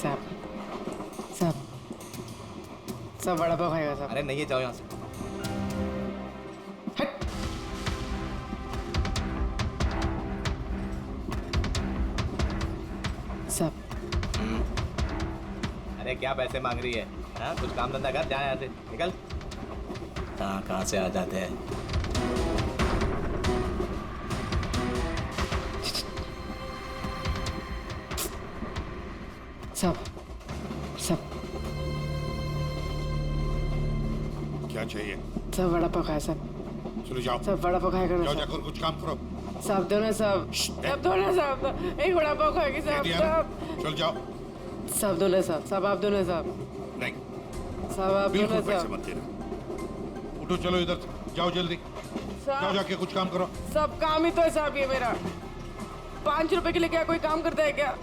साहब साहब सब वड़ा पाव खाएगा साहब। अरे नहीं है, जाओ यहाँ से। हट। साहब अरे क्या पैसे मांग रही है? हाँ, कुछ काम धंधा कर, जा यहाँ से, निकल। कहाँ से आ जाते हैं। साहब साहब क्या चाहिए? सब वड़ा पाव खाया साहब। चलो जाओ, सब वड़ा पाव खाएगा ना जाओ साहब। जाकर कुछ काम करो। साहब दो ना साहब। साहब दो ना साहब, एक वड़ा पाव खाएगी साहब। साहब चल जाओ। साहब दो ना साहब। साहब आप दो ना साहब। नहीं, साहब आप दो बिल्कुल ना पैसे साहब। मत देना। उठो, चलो इधर से, जाओ जल्दी, जाओ साहब जाके कुछ काम करो। सब काम ही तो है साहब ये मेरा। 5 रुपए के लिए क्या कोई काम करता है क्या?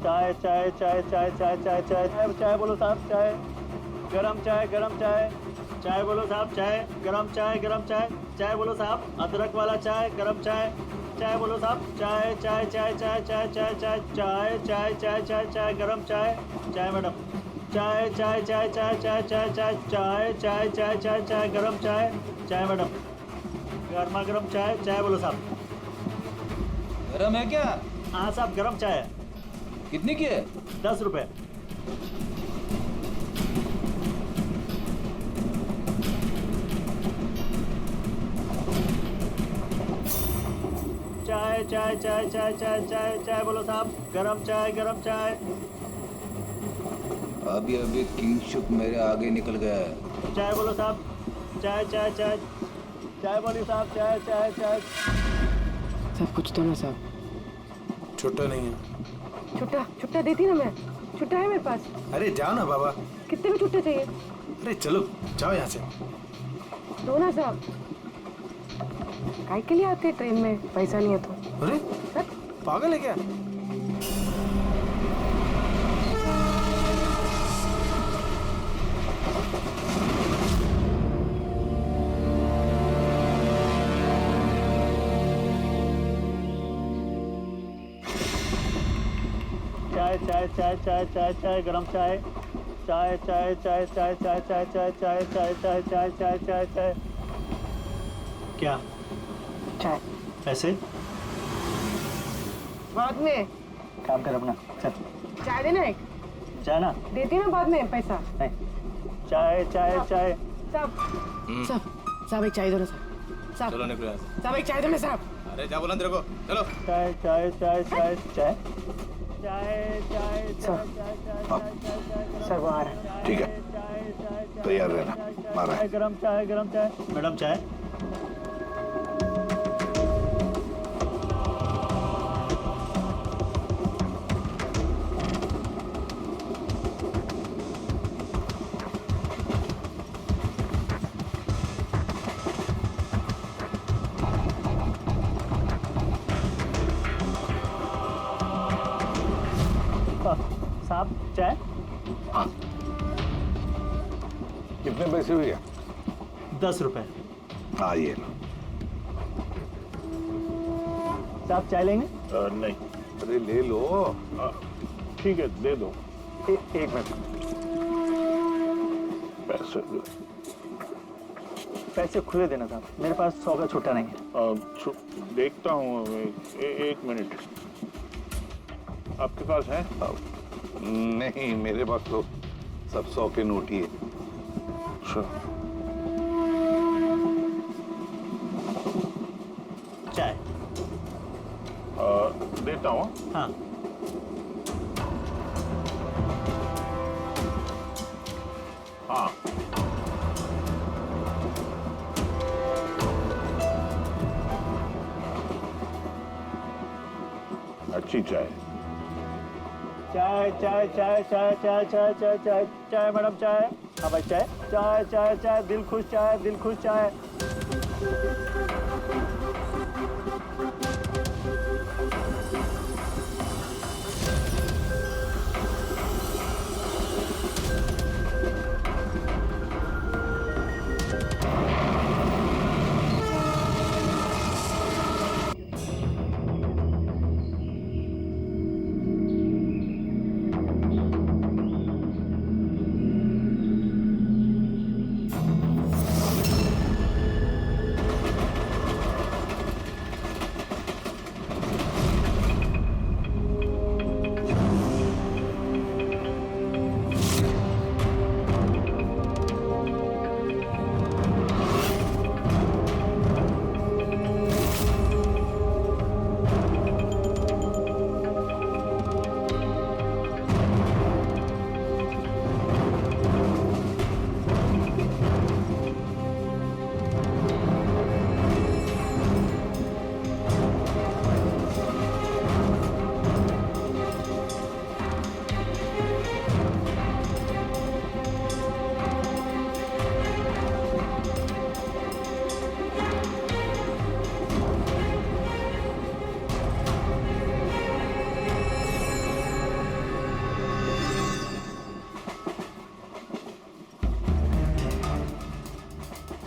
चाय चाय चाय चाय चाय चाय चाय चाय चाय बोलो साहब, चाय गरम चाय, गरम चाय। चाय बोलो साहब, चाय गरम चाय, गरम चाय। चाय बोलो साहब, अदरक वाला चाय, गरम चाय। चाय बोलो साहब, चाय चाय चाय चाय चाय चाय चाय चाय चाय चाय चाय चाय गरम चाय। चाय मैडम, चाय चाय चाय चाय चाय चाय चाय चाय चाय चाय चाय चाय गरम चाय। चाय मैडम, गर्मा गर्म चाय। चाय बोलो साहब। गरम है क्या? हाँ साहब, गरम चाय है। कितनी की है? 10 रुपए। चाय चाय चाय चाय चाय चाय चाय बोलो साहब, गरम चाय, गरम चाय। अभी अभी किंग शुक मेरे आगे निकल गया है। चाय बोलो साहब, चाय चाय चाय चाय बोलिए साहब, चाय चाय चाय। साहब कुछ तो ना साहब। छुट्टा नहीं है। छुट्टा छुट्टा देती ना मैं। छुट्टा है मेरे पास। अरे जाओ ना बाबा। कितने में छुट्टे चाहिए? अरे चलो जाओ यहाँ से। दो ना साहब। काय के लिए आते हैं ट्रेन में? पैसा नहीं है तो। अरे सर पागल है क्या? चाय चाय चाय चाय चाय चाय गरम चाय। चाय चाय चाय चाय चाय चाय चाय चाय चाय चाय चाय चाय चाय चाय। क्या चाय ऐसे? बाद में काम कर अपना, चल। चाय देना एक। जाना देती ना बाद में पैसा। नहीं। चाय चाय चाय। साहब साहब साहब एक चाय दो ना साहब। साहब चलो निकलो यहाँ से। साहब एक चाय दो ना साहब। अरे जा बोला तेरे को, चलो। चाय चाय चाय चाय चाय चाय चाय सर, सर वो आ रहा है। ठीक है, तैयार रहना, मारा है। गरम चाय, गरम चाय। मैडम चाय। साहब चाय। कितने पैसे हुए? 10 रुपए। हाँ ये लो। साहब चाय लेंगे? नहीं। अरे ले लो। ठीक है दे दो। एक मिनट। पैसे पैसे खुले देना साहब, मेरे पास 100 का छुट्टा नहीं है। देखता हूँ, एक मिनट। आपके पास है? नहीं, मेरे पास तो सब 100 के नोट ही है। चाय देता हूँ। हाँ। हाँ अच्छी चाय। चाय चाय चाय चाय चाय चाय चाय चाय चाय मैडम चाय। हाँ भाई चाय चाय चाय चाय दिल खुश चाय, दिल खुश चाय।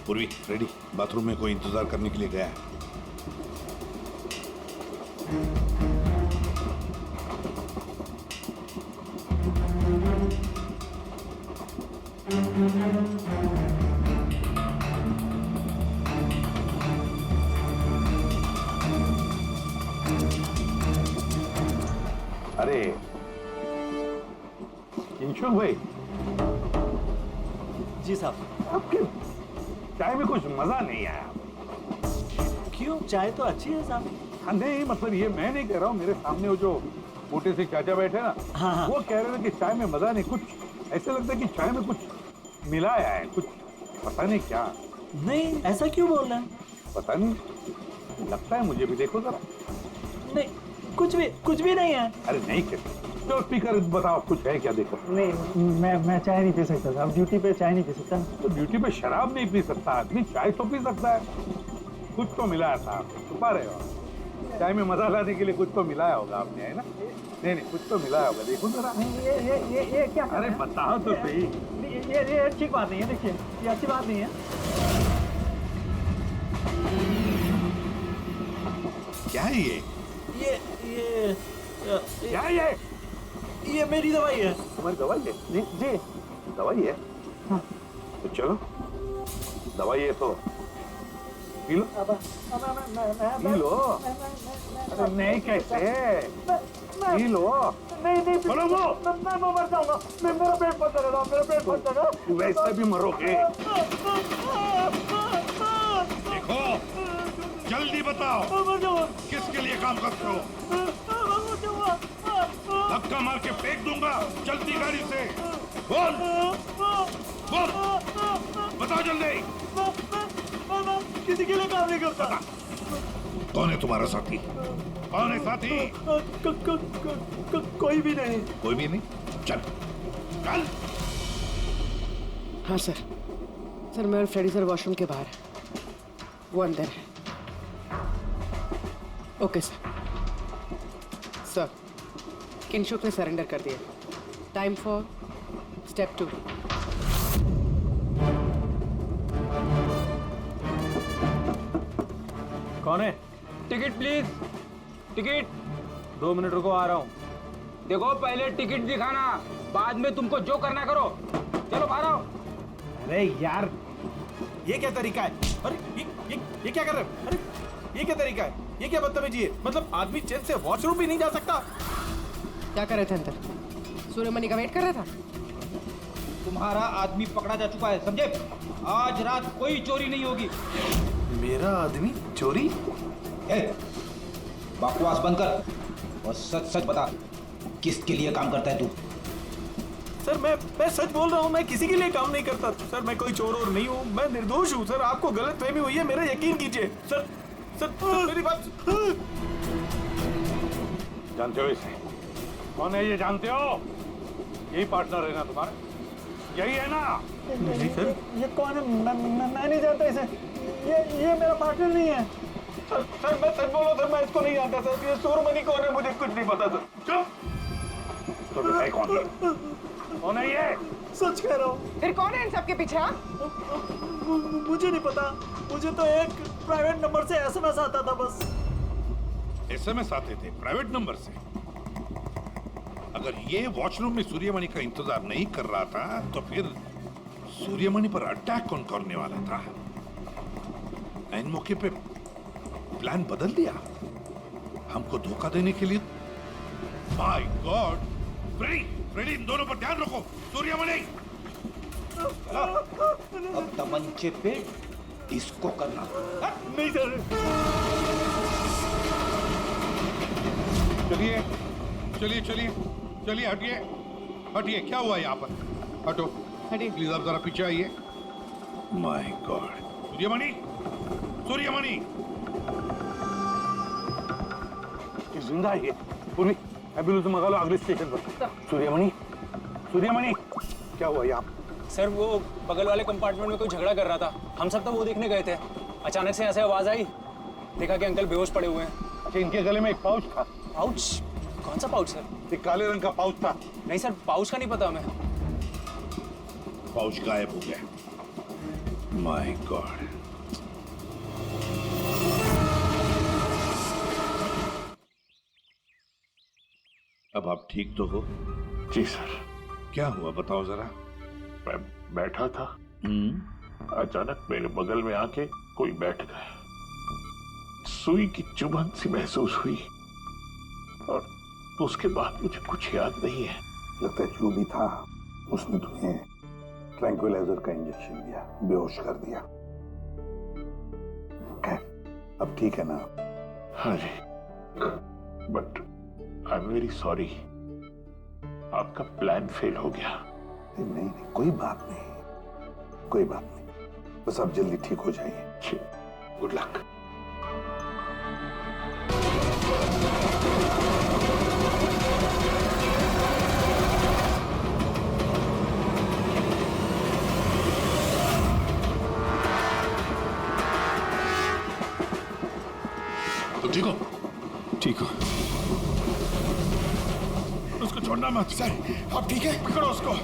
पूर्वी रेडी, बाथरूम में कोई इंतजार करने के लिए गया है। अरे किंशुक भाई, जी साहब। आपके चाय में कुछ मजा नहीं आया। क्यों? चाय तो अच्छी है साहब। हाँ, नहीं मतलब ये मैं नहीं कह रहा हूँ, मेरे सामने वो जो मोटे से चाचा बैठे ना, हाँ, हाँ। वो कह रहे थे कि चाय में मजा नहीं, कुछ ऐसे लगता है कि चाय में कुछ मिलाया है, कुछ पता नहीं क्या। नहीं, ऐसा क्यों बोल रहे हैं? पता नहीं, लगता है मुझे भी, देखो जरा। नहीं, कुछ भी नहीं है। अरे नहीं कैसे, तो स्पीकर बताओ कुछ है क्या, देखो। नहीं, मैं चाय नहीं पी सकता साहब, ड्यूटी पे चाय नहीं पी सकता। तो ड्यूटी पे शराब नहीं पी सकता आदमी, चाय तो पी सकता है। कुछ तो मिलाया था आपने, छुपा रहे हो। चाय में मजा लाने के लिए कुछ तो मिलाया होगा आपने, है ना? नहीं, कुछ तो मिलाया होगा, देखो जरा। ये क्या? अरे बताओ तो सही। ये अच्छी बात नहीं है, देखिए, ये अच्छी बात नहीं है। क्या है ये? क्या है ये मेरी दवाई है। तुम्हारी दवाई है? जी। दवाई है? हाँ। तो चलो, दवाई है तो पी लो। P low. अरे नहीं कैसे, पी लो। नहीं, बोलो वो। मैं मर जाऊंगा। मेरा पेट बंद करेगा, मेरा पेट बंद करेगा। वैसे भी मरोगे। देखो, जल्दी बताओ, मर जाऊंगा। किसके लिए काम करते हो? धक्का मार के फेंक दूंगा, जल्दी गाड़ी से। बोल, बताओ जल्दी। किसी के लिए काम नहीं करता। कौन है तुम्हारा साथी? कौन है साथी? कोई भी नहीं। कोई भी नहीं? चल चल। हाँ सर मैं और फ्रेडी सर वॉशरूम के बाहर है, वो अंदर है। ओके सर किंशुक ने सरेंडर कर दिया। Time for step 2। कौन है? Ticket please, ticket. 2 मिनट रुको, आ रहा हूँ। देखो पहले टिकट दिखाना, बाद में तुमको जो करना करो। चलो बाहर आओ। अरे यार, ये क्या तरीका है? अरे ये क्या कर रहे हो? अरे ये क्या तरीका है? ये क्या बदतमीजी है? मतलब आदमी चैन से वॉशरूम भी नहीं जा सकता? क्या कर रहे थे अंदर? सूर्यमणि का वेट कर रहा था। तुम्हारा आदमी पकड़ा जा चुका है, समझे? आज रात कोई चोरी नहीं होगी। मेरा आदमी चोरी? बकवास बंद कर और सच सच बता, किसके लिए काम करता है तू? सर मैं सच बोल रहा हूँ, मैं किसी के लिए काम नहीं करता सर। मैं कोई चोर और नहीं हूँ, मैं निर्दोष हूँ सर। आपको गलत फहमी हुई है, मेरा यकीन कीजिए सर। मेरी बात। जानते हो इसे? कौन है ये, जानते हो? यही पार्टनर है ना तुम्हारा? यही है ना? नहीं सर। ये कौन है? मैं नहीं जानता इसे। ये मेरा पार्टनर नहीं है। सर मैं सच बोलो सर, मैं इसको नहीं जानता सर। ये सूर्यमणि कौन है मुझे कुछ नहीं पता सर। चुप। तो बताए कौन है ये? सच कह रहा हूँ। फिर कौन है इन सबके पीछे? मुझे नहीं पता, मुझे तो एक प्राइवेट नंबर से एसएमएस आता था बस। एसएमएस आते थे प्राइवेट नंबर से? अगर ये वॉशरूम में सूर्यमणि का इंतजार नहीं कर रहा था तो फिर सूर्यमणि पर अटैक कौन करने वाला था? इन मौके पे प्लान बदल दिया हमको धोखा देने के लिए। My God! फ्रेडी, इन दोनों पर ध्यान रखो। सूर्यमणि, अब तमंचे पे डिस्को करना। नहीं सर। चलिए, हटिए। क्या हुआ यहाँ पर? हटो, हटिए। प्लीज आप जरा पीछे आइए। My God! सूर्यमणि जिंदा है ये। पूर्वी, एम्बुलेंस मंगा लो अगले स्टेशन पर। सूर्यमणि, क्या हुआ यहाँ? सर वो बगल वाले कंपार्टमेंट में कोई झगड़ा कर रहा था, हम सब तो वो देखने गए थे। अचानक से ऐसे आवाज आई, देखा कि अंकल बेहोश पड़े हुए हैं। अच्छा, इनके गले में एक पाउच था। पाउच? कौन सा पाउच सर? एक काले रंग का पाउच था। नहीं सर, पाउच का नहीं पता हमें। पाउच गायब हो गया। My God. अब आप ठीक तो हो? जी सर। क्या हुआ बताओ जरा। मैं बैठा था, अचानक मेरे बगल में आके कोई बैठ गया। सुई की चुभन सी महसूस हुई और उसके बाद मुझे कुछ याद नहीं है। लगता है जो भी था उसने तुम्हें ट्रैंक्विलाइजर का इंजेक्शन दिया, बेहोश कर दिया। अब ठीक है ना? हाँ जी, but I am very sorry, आपका प्लान फेल हो गया। नहीं नहीं, कोई बात नहीं, कोई बात नहीं, बस आप जल्दी ठीक हो जाइए। Good luck. तुम ठीक हो? ठीक हो? उसको छोड़ना मत। सर आप ठीक है? पकड़ो उसको।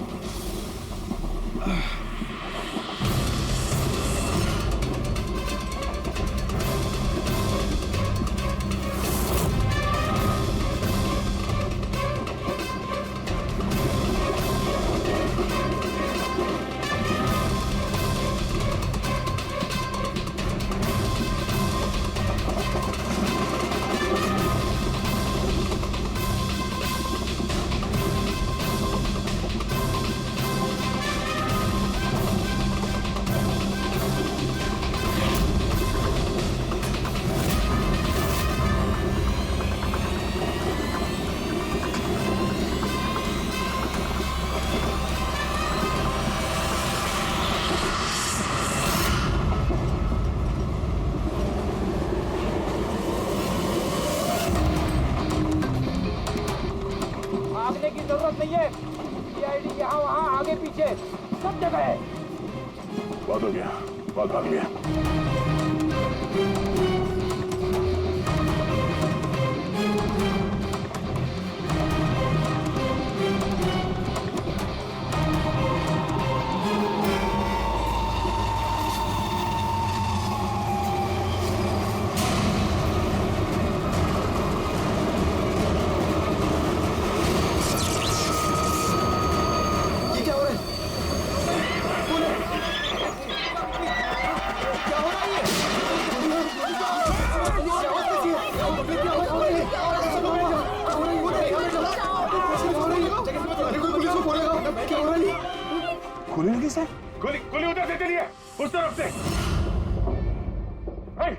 भागने की जरूरत नहीं है। सीआईडी यहाँ वहाँ आगे पीछे सब जगह है। बहुत हो गया, बहुत भाग लिया। गोली लगी सर? गोली गोली उधर से चलिए, उस तरफ से। hey!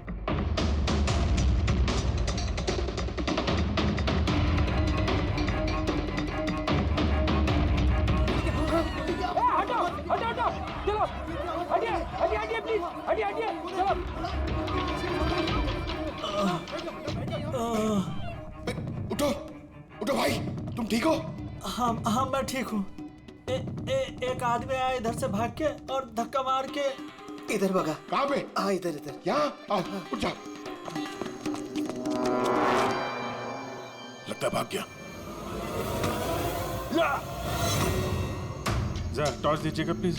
हटो हटो हटो, चलो हटिए हटिए हटिए प्लीज, हटिए हटिए चलो। उठो उठो भाई, तुम ठीक हो? हाँ हाँ मैं ठीक हूँ। एक आदमी आया इधर से भाग के और धक्का मार के इधर भगा। कहाँ पे? हाँ इधर इधर। यहाँ आओ, उठ जाओ। लगता है भाग गया। जरा टॉर्च दीजिएगा प्लीज।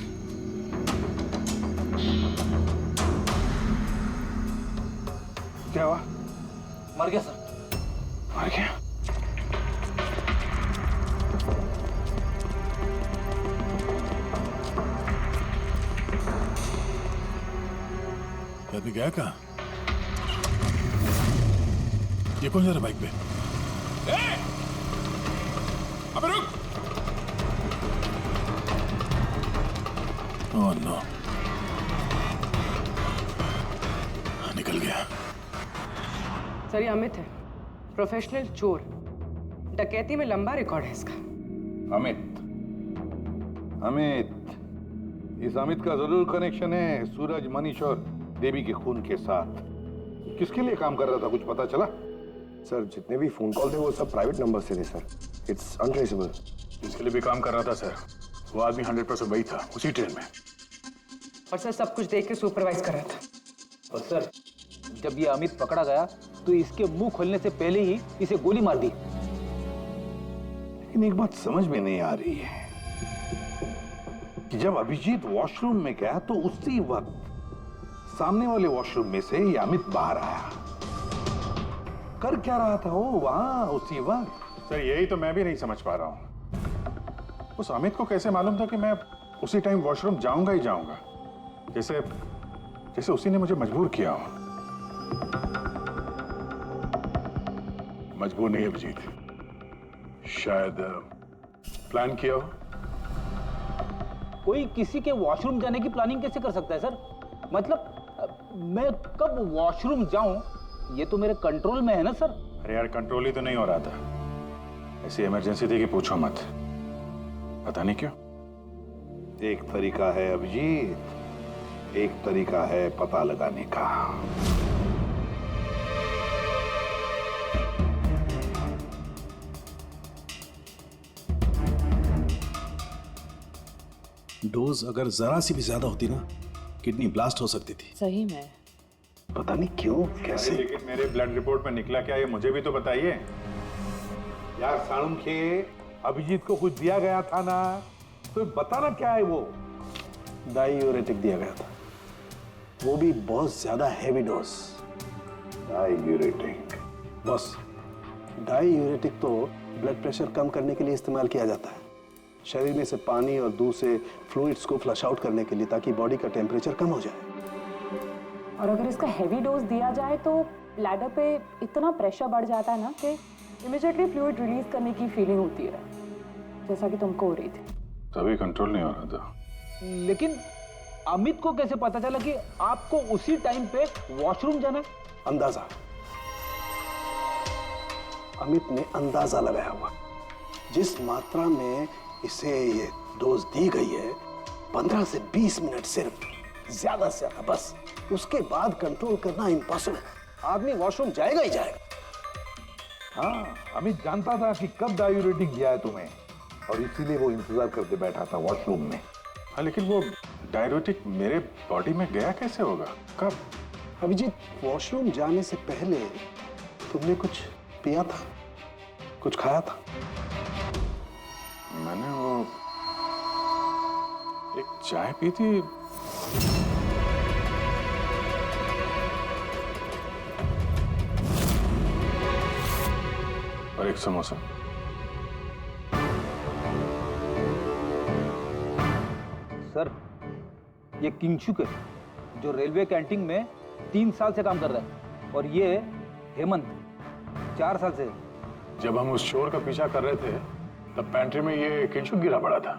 क्या हुआ? मर गया सर। मर गया? आदमी गया कहाँ? ये कौन जा रहा बाइक पे? अबे रुक! ओह नो, निकल गया। सर ये अमित है, प्रोफेशनल चोर। डकैती में लंबा रिकॉर्ड है इसका। अमित, इस अमित का जरूर कनेक्शन है सूरज, मनीष और देवी के खून के साथ। किसके लिए काम कर रहा था, कुछ पता चला? सर जितने भी फोन कॉल थे वो सब प्राइवेट नंबर से थे सर। It's untraceable. जिसके लिए भी काम कर रहा था सर, वो आदमी 100% वही था, उसी ट्रेन में। और सर सब कुछ देख के सुपरवाइज कर रहा था। और सर जब ये अमित पकड़ा गया तो इसके मुंह खोलने से पहले ही इसे गोली मार दी। लेकिन एक बात समझ में नहीं आ रही है कि जब अभिजीत वॉशरूम में गया तो उसी वक्त सामने वाले वॉशरूम में से ये अमित बाहर आया। कर क्या रहा था वो वहां उसी वक्त? सर यही तो मैं भी नहीं समझ पा रहा हूं। उस अमित को कैसे मालूम था कि मैं उसी टाइम वॉशरूम जाऊंगा ही जाऊंगा, जैसे जैसे उसी ने मुझे मजबूर किया हो। मजबूर नहीं अभिजीत, शायद प्लान किया हो। कोई किसी के वॉशरूम जाने की प्लानिंग कैसे कर सकता है सर? मतलब मैं कब वॉशरूम जाऊं ये तो मेरे कंट्रोल में है ना सर। अरे यार कंट्रोल ही तो नहीं हो रहा था, ऐसी इमरजेंसी थी कि पूछो मत। पता नहीं क्यों। एक तरीका है अभिजीत, एक तरीका है पता लगाने का। डोज अगर जरा सी भी ज्यादा होती ना, किडनी ब्लास्ट हो सकती थी। सही में पता नहीं क्यों कैसे। लेकिन मेरे ब्लड रिपोर्ट में निकला क्या ये मुझे भी तो बताइए। यार साणुखे, अभिजीत को कुछ दिया गया था ना, तो बताना क्या है वो? डायूरेटिक दिया गया था, वो भी बहुत ज्यादा हैवी डोज। डायूरेटिक? बस डायूरेटिक तो ब्लड प्रेशर कम करने के लिए इस्तेमाल किया जाता है, शरीर में से पानी और दूध से फ्लूइड्स को फ्लश आउट करने के लिए, ताकि बॉडी का टेम्परेचर कम हो जाए। और अगर इसका हैवी डोज दिया जाए तो ब्लैडर पे इतना प्रेशर बढ़ जाता है ना कि इमीडिएटली फ्लूइड रिलीज करने की फीलिंग होती है, जैसा कि तुमको हो रही थी। तभी कंट्रोल नहीं हो रहा था। लेकिन अमित को कैसे पता चला कि आपको उसी टाइम पे वॉशरूम जाना है? अंदाजा, अमित ने अंदाजा लगाया हुआ। जिस मात्रा में इसे ये डोज दी गई है, 15 से 20 मिनट सिर्फ, ज्यादा से ज्यादा, बस उसके बाद कंट्रोल करना इम्पॉसिबल। आदमी वॉशरूम जाएगा ही जाएगा। हाँ, अमित जानता था कि कब डायूरेटिक दिया है तुम्हें, और इसीलिए वो इंतजार करते बैठा था वॉशरूम में। हाँ लेकिन वो डायूरेटिक मेरे बॉडी में गया कैसे होगा, कब? अभिजीत, वॉशरूम जाने से पहले तुमने कुछ पिया था, कुछ खाया था? मैंने वो एक चाय पी थी। और एक समोसा। सर ये किंगशुक है, जो रेलवे कैंटीन में 3 साल से काम कर रहा है, और ये हेमंत 4 साल से। जब हम उस चोर का पीछा कर रहे थे तब पैंट्री में ये किंशुक गिरा पड़ा था।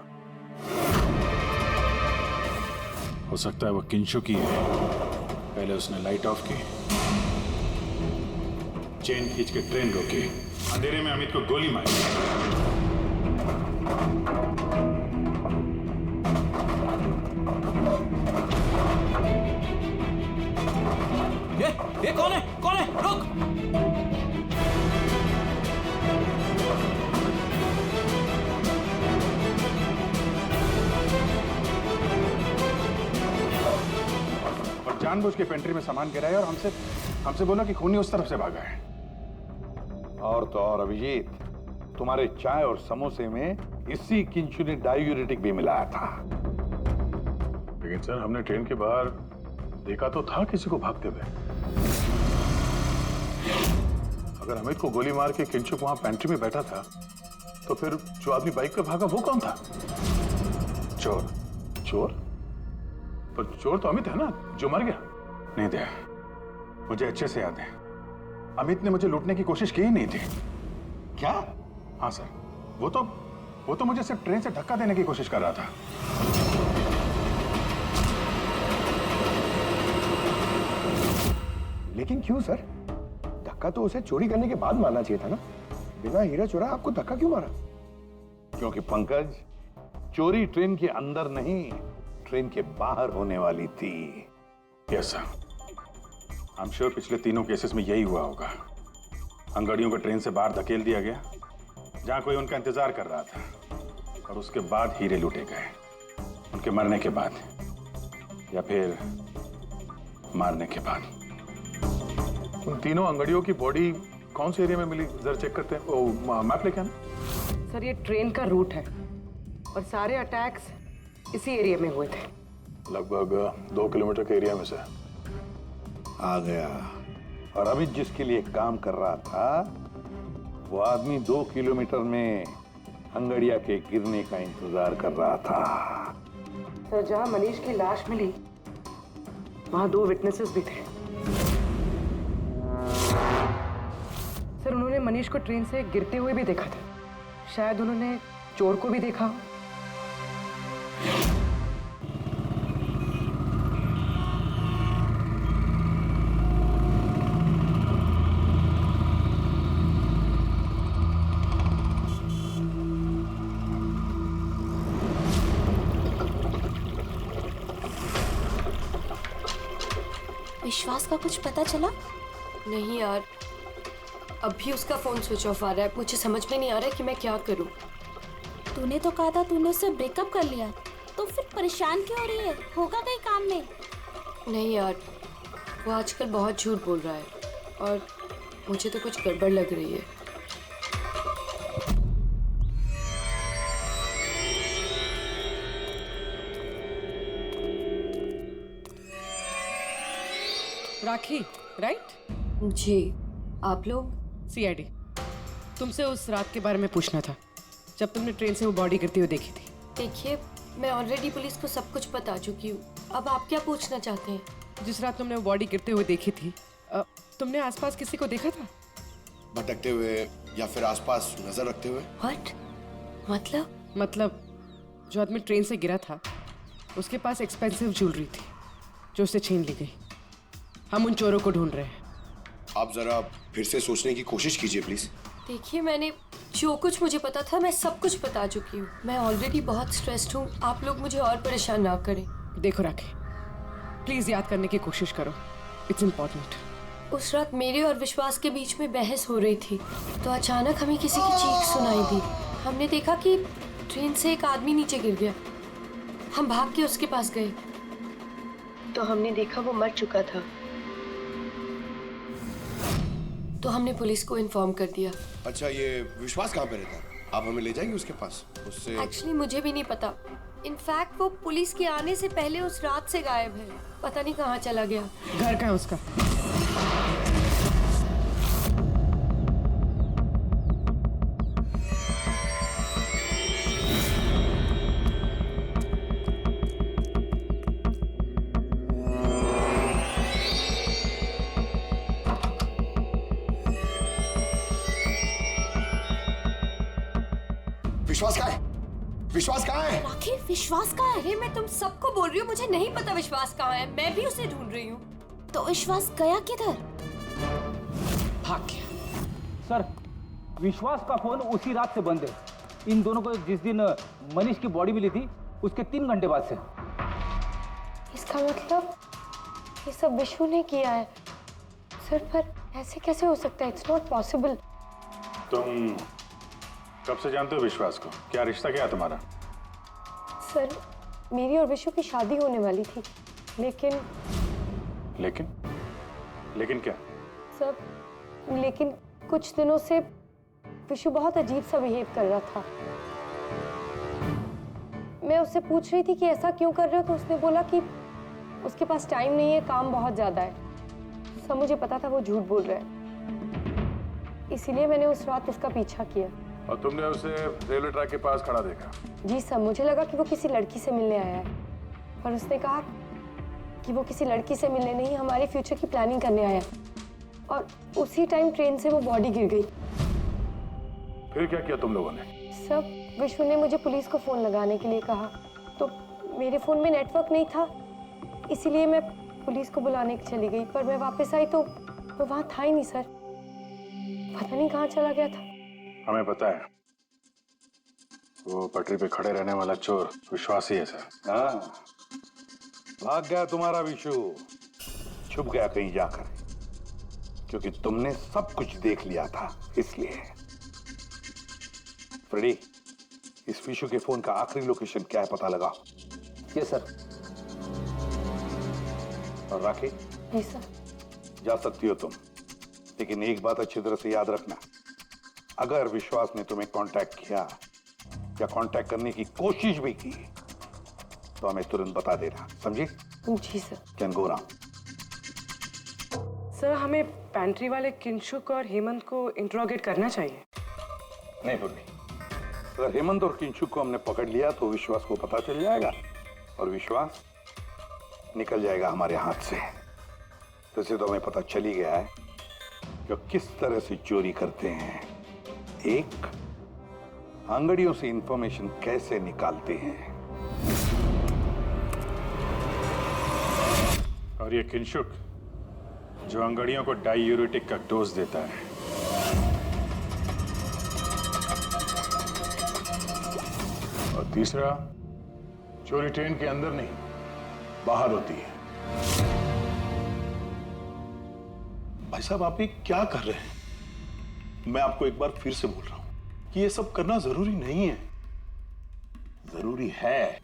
हो सकता है वो किंशुक ही है। पहले उसने लाइट ऑफ की, चेन खींच के ट्रेन रोकी, अंधेरे में अमित को गोली मारी। ये कौन है? कौन है? रुक! और जानबूझ के पेंट्री में सामान गिराया और हमसे बोला कि खूनी उस तरफ से भागा है। और तो और अभिजीत, तुम्हारे चाय और समोसे में इसी किंचु ने डायूरेटिक भी मिलाया था। लेकिन सर हमने ट्रेन के बाहर देखा तो था किसी को भागते हुए। अगर अमित को गोली मार के किंचुक वहां पेंट्री में बैठा था, तो फिर जो आदमी बाइक पे भागा वो कौन था? चोर। चोर? पर चोर तो अमित है ना, जो मर गया। नहीं दया, मुझे अच्छे से याद है, अमित ने मुझे लूटने की कोशिश की ही नहीं थी। क्या? हाँ सर, वो तो मुझे सिर्फ ट्रेन से धक्का देने की कोशिश कर रहा था। लेकिन क्यों सर? धक्का तो उसे चोरी करने के बाद मारना चाहिए था ना। बिना हीरा चोरा आपको धक्का क्यों मारा? क्योंकि पंकज, चोरी ट्रेन के अंदर नहीं, ट्रेन के बाहर होने वाली थी। Yes sir, I am sure पिछले तीनों केसेस में यही हुआ होगा। अंगड़ियों को ट्रेन से बाहर धकेल दिया गया, जहां कोई उनका इंतजार कर रहा था, और उसके बाद हीरे लूटे गए, उनके मरने के बाद या फिर मारने के बाद। उन तीनों अंगड़ियों की बॉडी कौन से एरिया में मिली, जरा चेक करते हैं। ओ मैप लेके आना। सर ये ट्रेन का रूट है, और सारे अटैक्स इसी एरिया में हुए थे। लगभग 2 किलोमीटर के एरिया में से। आ गया। और अभी जिसके लिए काम कर रहा था वो आदमी 2 किलोमीटर में हंगड़िया के गिरने का इंतजार कर रहा था। सर, जहां मनीष की लाश मिली वहां 2 विटनेसेस भी थे। सर, उन्होंने मनीष को ट्रेन से गिरते हुए भी देखा था। शायद उन्होंने चोर को भी देखा हो। विश्वास का कुछ पता चला? नहीं यार, अभी उसका फोन स्विच ऑफ आ रहा है। मुझे समझ में नहीं आ रहा है कि मैं क्या करूं। तूने तो कहा था तूने उससे ब्रेकअप कर लिया, तो फिर परेशान क्यों हो रही है? होगा कहीं काम में? नहीं यार, वो आजकल बहुत झूठ बोल रहा है और मुझे तो कुछ गड़बड़ लग रही है। राखी, राइट? जी, आप लोग? CID। तुमसे उस रात के बारे में पूछना था जब तुमने ट्रेन से वो बॉडी गिरती हुई देखी थी। देखिए, मैं ऑलरेडी पुलिस को सब कुछ बता चुकी हूँ। अब आप क्या पूछना चाहते हैं? जिस रात तुमने वो बॉडी गिरते हुए देखी थी, तुमने आसपास किसी को देखा था? भटकते हुए या फिर आसपास नजर रखते हुए? What? मतलब जो आदमी ट्रेन से गिरा था उसके पास एक्सपेंसिव ज्वेलरी थी जो उससे छीन ली गई। हम उन चोरों को ढूंढ रहे हैं। आप जरा फिर से सोचने की कोशिश कीजिए प्लीज। देखिए, मैंने जो कुछ मुझे पता था मैं सब कुछ बता चुकी हूँ। मैं ऑलरेडी बहुत स्ट्रेस्ड हूँ। आप लोग मुझे और परेशान ना करें। देखो राखी, प्लीज याद करने की कोशिश करो। It's important. उस रात मेरे और विश्वास के बीच में बहस हो रही थी तो अचानक हमें किसी की चीख सुनाई दी। हमने देखा कि ट्रेन से एक आदमी नीचे गिर गया। हम भाग के उसके पास गए तो हमने देखा वो मर चुका था। तो हमने पुलिस को इन्फॉर्म कर दिया। अच्छा, ये विश्वास कहाँ पे रहता है? आप हमें ले जाएंगे उसके पास? उससे एक्चुअली मुझे भी नहीं पता। इनफैक्ट वो पुलिस के आने से पहले उस रात से गायब है। पता नहीं कहाँ चला गया। घर कहाँ है उसका? विश्वास कहाँ है? विश्वास कहाँ है? राखी, विश्वास कहाँ है? अरे मैं तुम सबको बोल रही हूँ, मुझे नहीं पता विश्वास कहाँ है। मैं भी उसे ढूंढ रही हूँ। तो विश्वास गया किधर? भाग गया। सर, विश्वास का फोन उसी रात से बंद है। इन दोनों को जिस दिन मनीष की बॉडी मिली थी उसके 3 घंटे बाद से। इसका मतलब ये सब विशु ने किया है। सर, पर ऐसे कैसे हो सकता है? It's not possible. तुम कब से जानते हो विश्वास को? क्या रिश्ता क्या है तुम्हारा? सर, मेरी और विशु की शादी होने वाली थी, लेकिन क्या? सर, लेकिन कुछ दिनों से विशु बहुत अजीब सा बिहेव कर रहा था। मैं उससे पूछ रही थी कि ऐसा क्यों कर रहे हो, तो उसने बोला कि उसके पास टाइम नहीं है, काम बहुत ज्यादा है। सर, मुझे पता था वो झूठ बोल रहा है, इसीलिए मैंने उस रात उसका पीछा किया। और तुमने उसे रेलवे ट्रैक के पास खड़ा देखा? जी सर, मुझे लगा कि वो किसी लड़की से मिलने आया है, पर उसने कहा कि वो किसी लड़की से मिलने नहीं, हमारे फ्यूचर की प्लानिंग करने आया है। और उसी टाइम ट्रेन से वो बॉडी गिर गई। फिर क्या किया तुम लोगों ने? सब विश्व ने मुझे पुलिस को फोन लगाने के लिए कहा, तो मेरे फोन में नेटवर्क नहीं था, इसीलिए मैं पुलिस को बुलाने चली गई। पर मैं वापस आई तो वो वहां था ही नहीं सर। पता नहीं कहाँ चला गया था। हमें पता है, वो पटरी पे खड़े रहने वाला चोर विश्वास ही है सर। हाँ, भाग गया तुम्हारा विशु, छुप गया कहीं जाकर, क्योंकि तुमने सब कुछ देख लिया था इसलिए। फ्रेडी, इस विशु के फोन का आखिरी लोकेशन क्या है पता लगाओ। Yes sir. और राखी? जी सर। जा सकती हो तुम, लेकिन एक बात अच्छी तरह से याद रखना, अगर विश्वास ने तुम्हें कांटेक्ट किया या कांटेक्ट करने की कोशिश भी की तो हमें तुरंत बता देना, समझी? जी sir. Can go now. Sir हमें पैंट्री वाले किंशुक और हेमंत को इंट्रोगेट करना चाहिए। नहीं मुरली, अगर हेमंत और किंशुक को हमने पकड़ लिया तो विश्वास को पता चल जाएगा और विश्वास निकल जाएगा हमारे हाथ से। वैसे तो हमें पता चल ही गया है कि वो किस तरह से चोरी करते हैं, एक अंगड़ियों से इंफॉर्मेशन कैसे निकालते हैं। और ये किंशुक जो अंगड़ियों को डायूरेटिक का डोज देता है। और तीसरा, चोरी ट्रेन के अंदर नहीं बाहर होती है। भाई साहब आप ये क्या कर रहे हैं? मैं आपको एक बार फिर से बोल रहा हूं कि ये सब करना जरूरी नहीं है। जरूरी है,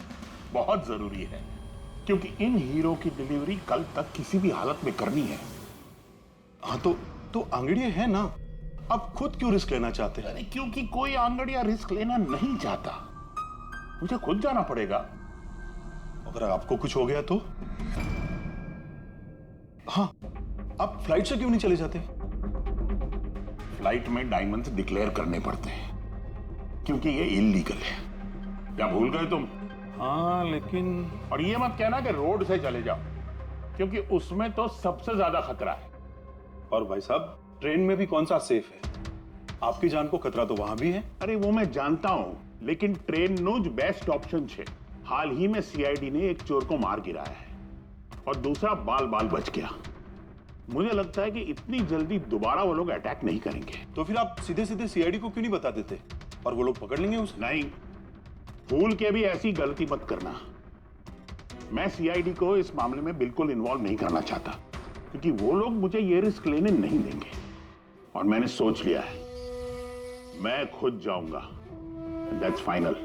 बहुत जरूरी है, क्योंकि इन हीरो की डिलीवरी कल तक किसी भी हालत में करनी है। हाँ तो आंगड़िया है ना, आप खुद क्यों रिस्क लेना चाहते हैं? अरे क्योंकि कोई आंगड़िया रिस्क लेना नहीं चाहता, मुझे खुद जाना पड़ेगा। अगर आपको कुछ हो गया तो? हाँ, आप फ्लाइट से क्यों नहीं चले जाते? फ्लाइट में डायमंड्स डिक्लेयर करने पड़ते हैं क्योंकि ये इलीगल है। क्या भूल गए तुम? हाँ लेकिन, और ये मत कहना कि रोड से चले जाओ, क्योंकि उसमें तो सबसे ज्यादा खतरा है। और भाई साहब ट्रेन में भी कौन सा सेफ है? आपकी जान को खतरा तो वहां भी है। अरे वो मैं जानता हूं, लेकिन ट्रेन नोज बेस्ट ऑप्शन है। हाल ही में सीआईडी ने एक चोर को मार गिराया है और दूसरा बाल बाल बच गया। मुझे लगता है कि इतनी जल्दी दोबारा वो लोग अटैक नहीं करेंगे। तो फिर आप सीधे सीधे सीआईडी को क्यों नहीं बता देते और वो लोग पकड़ लेंगे उसे? नहीं, भूल के भी ऐसी गलती मत करना। मैं सीआईडी को इस मामले में बिल्कुल इन्वॉल्व नहीं करना चाहता, क्योंकि वो लोग मुझे ये रिस्क लेने नहीं देंगे। और मैंने सोच लिया है, मैं खुद जाऊंगा। That's final.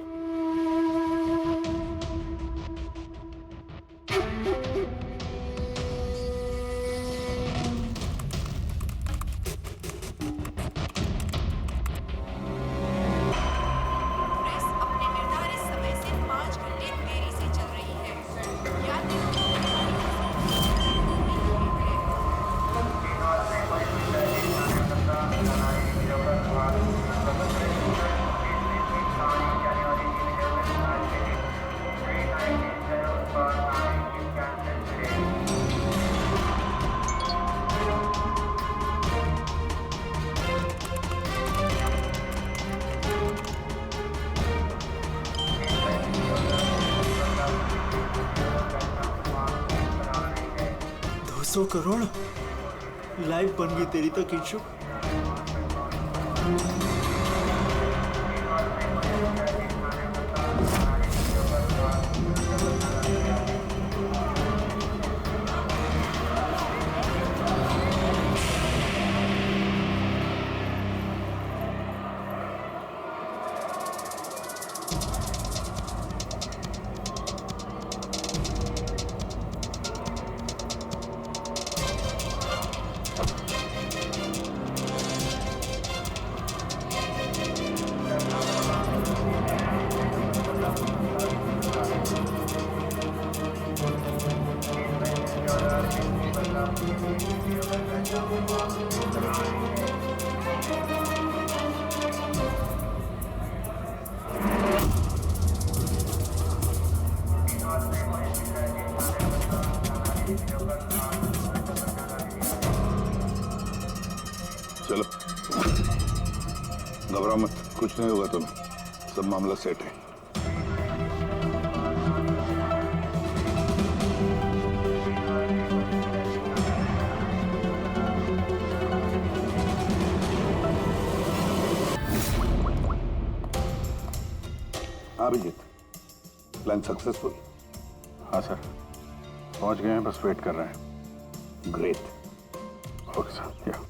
करोड़ लाइफ बन गई तेरी तो किंशुक। चलो घबराओ मत, कुछ नहीं होगा तुम्हें, सब मामला सेट है। Abhijit, plan successful? हाँ सर, पहुंच गए हैं, बस वेट कर रहे हैं। ग्रेट। Okay sir. या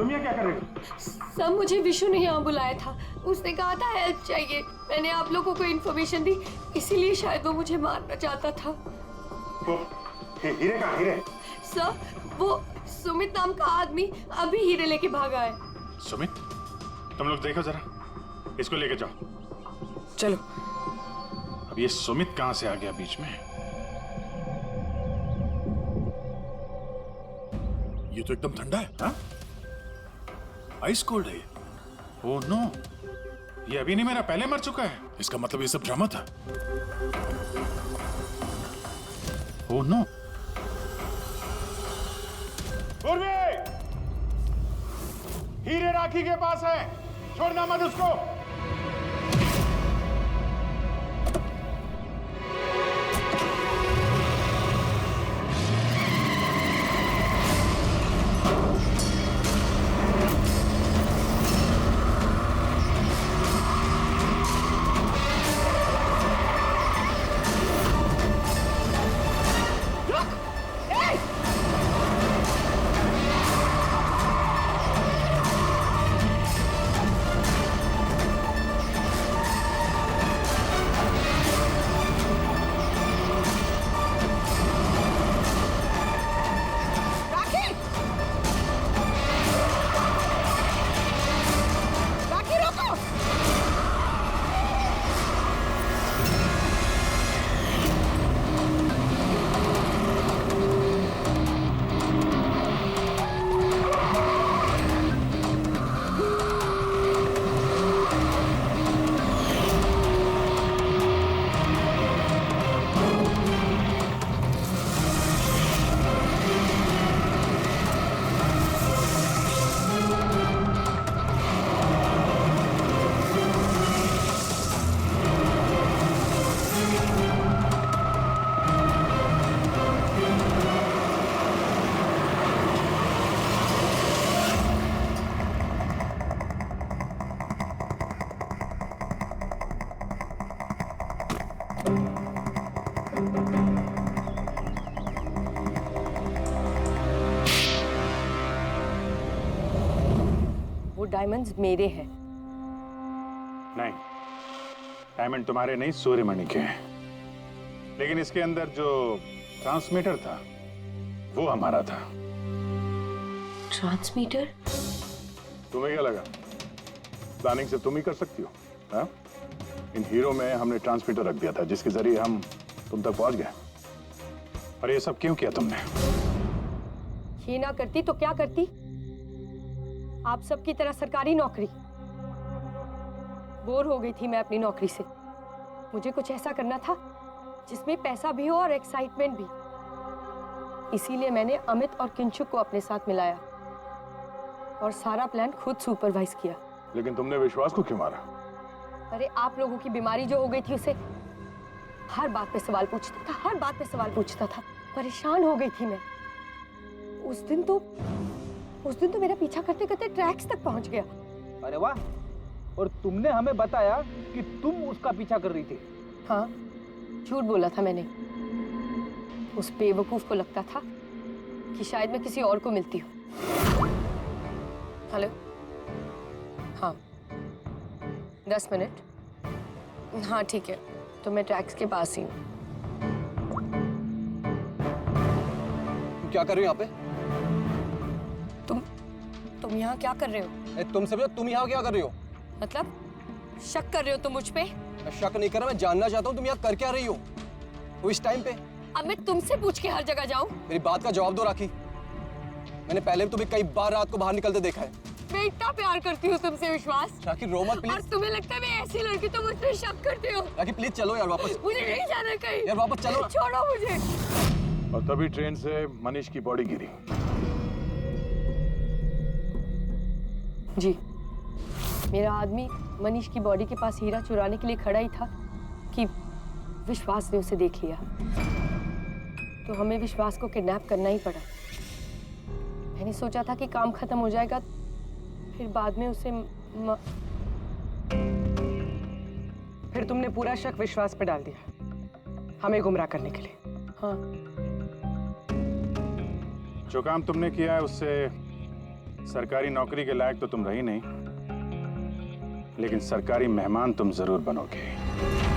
तुम ये क्या कर रही हो? सब मुझे विशु ने यहाँ बुलाया था। उसने कहा था हेल्प चाहिए। मैंने आप लोगों को इन्फॉर्मेशन दी, इसीलिए शायद वो मुझे मारना चाहता था। हीरे कहाँ? हीरे? सर, वो सुमित नाम का आदमी अभी हीरे लेके भागा है। सुमित? तुम लोग देखो जरा, इसको लेके जाओ। चलो। अब ये सुमित कहां से आ गया बीच में? ये तो एकदम ठंडा है। हाँ? आइस कोल्ड है ये। ओह नो, ये अभी नहीं मेरा पहले मर चुका है। इसका मतलब ये सब ड्रामा था। Oh no. पूर्वी, हीरे राखी के पास है, छोड़ना मत उसको। डायमंड्स मेरे हैं। नहीं, डायमंड तुम्हारे नहीं, सूर्यमणि के हैं। लेकिन इसके अंदर जो ट्रांसमीटर था वो हमारा था। ट्रांसमीटर? तुम्हें क्या लगा प्लानिंग से तुम ही कर सकती हो? हाँ? इन हीरो में हमने ट्रांसमीटर रख दिया था जिसके जरिए हम तुम तक पहुंच गए। और ये सब क्यों किया तुमने? ये ना करती तो क्या करती? आप सबकी तरह सरकारी नौकरी। बोर हो गई थी मैं अपनी नौकरी से। मुझे कुछ ऐसा करना था जिसमें पैसा भी हो और एक्साइटमेंट भी। इसीलिए मैंने अमित और किंचुक को अपने साथ मिलाया और सारा प्लान खुद सुपरवाइज किया। लेकिन तुमने विश्वास को क्यों मारा? अरे आप लोगों की बीमारी जो हो गई थी उसे हर बात पे सवाल पूछता था, हर बात पे सवाल पूछता था। परेशान हो गई थी मैं। उस दिन तो मेरा पीछा करते करते ट्रैक्स तक पहुंच गया। अरे वाह! और तुमने हमें बताया कि तुम उसका पीछा कर रही थी। हाँ, झूठ बोला था मैंने। उस बेवकूफ को लगता था कि शायद मैं किसी और को मिलती हूँ। हेलो? हाँ, 10 मिनट। हाँ ठीक है, तो मैं ट्रैक्स के पास ही हूँ। क्या कर रही हो यहाँ पे? तुम यहाँ क्या कर रहे हो? तुम समझो, तुम यहाँ क्या कर रही हो? मतलब शक कर रहे हो तुम मुझ पे? मैं शक नहीं कर रहा, मैं जानना चाहता हूँ तुम यहाँ कर क्या रही हो वो इस टाइम पे। अब मैं तुमसे पूछ के हर जगह जाऊँ? मेरी बात का जवाब दो राखी। मैंने पहले भी तुम्हें कई बार रात को बाहर निकलते देखा है। मैं इतना प्यार करती हूँ तुमसे विश्वास। राखी रो मत प्लीज। और तुम्हें लगता है मैं ऐसी लड़की तो मुझ पे शक करते हो? राखी प्लीज चलो यार वापस। मुझे नहीं जाना कहीं। यार वापस चलो। छोड़ो मुझे। और तभी ट्रेन से मनीष की बॉडी गिरी। जी, मेरा आदमी मनीष की बॉडी के पास हीरा चुराने के लिए खड़ा ही था कि विश्वास ने उसे देख लिया। तो हमें विश्वास को किडनैप करना ही पड़ा। मैंने सोचा था कि काम खत्म हो जाएगा, फिर बाद में उसे फिर तुमने पूरा शक विश्वास पे डाल दिया, हमें गुमराह करने के लिए। हाँ। जो काम तुमने किया है उससे सरकारी नौकरी के लायक तो तुम रही नहीं, लेकिन सरकारी मेहमान तुम जरूर बनोगे।